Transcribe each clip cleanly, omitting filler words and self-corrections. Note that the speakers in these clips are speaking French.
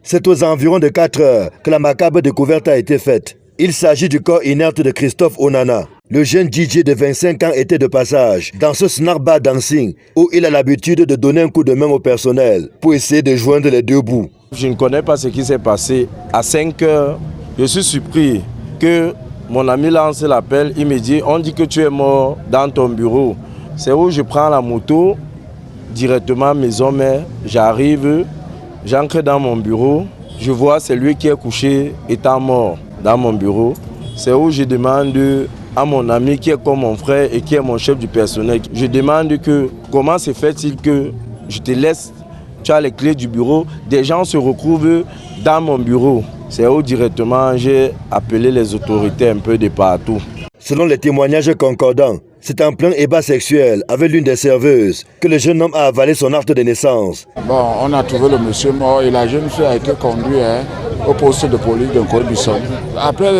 C'est aux environs de 4 heures que la macabre découverte a été faite. Il s'agit du corps inerte de Christophe Onana. Le jeune DJ de 25 ans était de passage dans ce snack bar dancing où il a l'habitude de donner un coup de main au personnel pour essayer de joindre les deux bouts. Je ne connais pas ce qui s'est passé. À 5 heures, je suis surpris que mon ami lance l'appel. Il me dit, on dit que tu es mort dans ton bureau. C'est où je prends la moto, directement maison mère. J'arrive, j'entre dans mon bureau. Je vois celui qui est couché étant mort dans mon bureau. C'est où je demande à mon ami qui est comme mon frère et qui est mon chef du personnel. Je demande que comment se fait-il que je te laisse, tu as les clés du bureau, des gens se retrouvent dans mon bureau. C'est où directement j'ai appelé les autorités un peu de partout. Selon les témoignages concordants, c'est en plein ébat sexuel avec l'une des serveuses que le jeune homme a avalé son acte de naissance. Bon, on a trouvé le monsieur mort et la jeune fille a été conduite au poste de police de Corbeil-Bissau. Après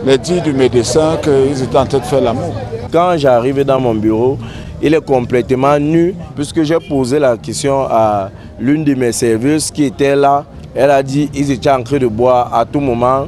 les dits du médecin qu'ils étaient en train de faire l'amour. Quand j'arrive dans mon bureau, il est complètement nu puisque j'ai posé la question à l'une de mes serveuses qui était là. Elle a dit qu'ils étaient en train de boire à tout moment.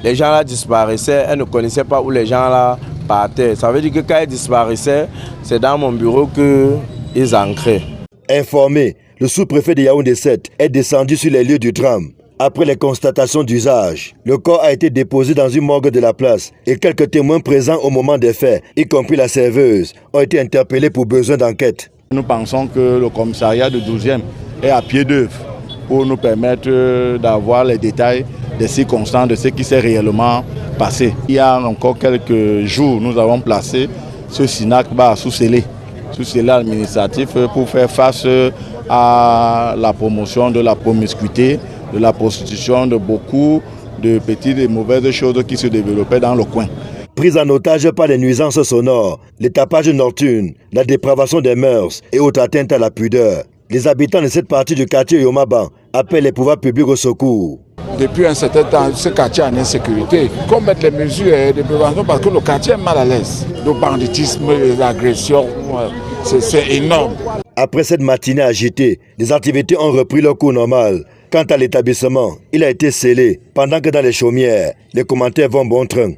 Les gens là disparaissaient, elle ne connaissait pas où les gens là partaient. Ça veut dire que quand ils disparaissaient, c'est dans mon bureau qu'ils entraient. Informé, le sous-préfet de Yaoundé 7 est descendu sur les lieux du drame. Après les constatations d'usage, le corps a été déposé dans une morgue de la place et quelques témoins présents au moment des faits, y compris la serveuse, ont été interpellés pour besoin d'enquête. Nous pensons que le commissariat de 12e est à pied d'œuvre pour nous permettre d'avoir les détails des circonstances de ce qui s'est réellement passé. Il y a encore quelques jours, nous avons placé ce SINAC bar sous scellé administratif pour faire face à la promotion de la promiscuité, de la prostitution, de beaucoup de petites et mauvaises choses qui se développaient dans le coin. Prise en otage par les nuisances sonores, les tapages nocturnes, la dépravation des mœurs et autres atteintes à la pudeur, les habitants de cette partie du quartier Yomaban appellent les pouvoirs publics au secours. Depuis un certain temps, ce quartier est en insécurité. Il faut mettre les mesures de prévention parce que le quartier est mal à l'aise. Le banditisme, les agressions, c'est énorme. Après cette matinée agitée, les activités ont repris leur cours normal. Quant à l'établissement, il a été scellé pendant que dans les chaumières, les commentaires vont bon train.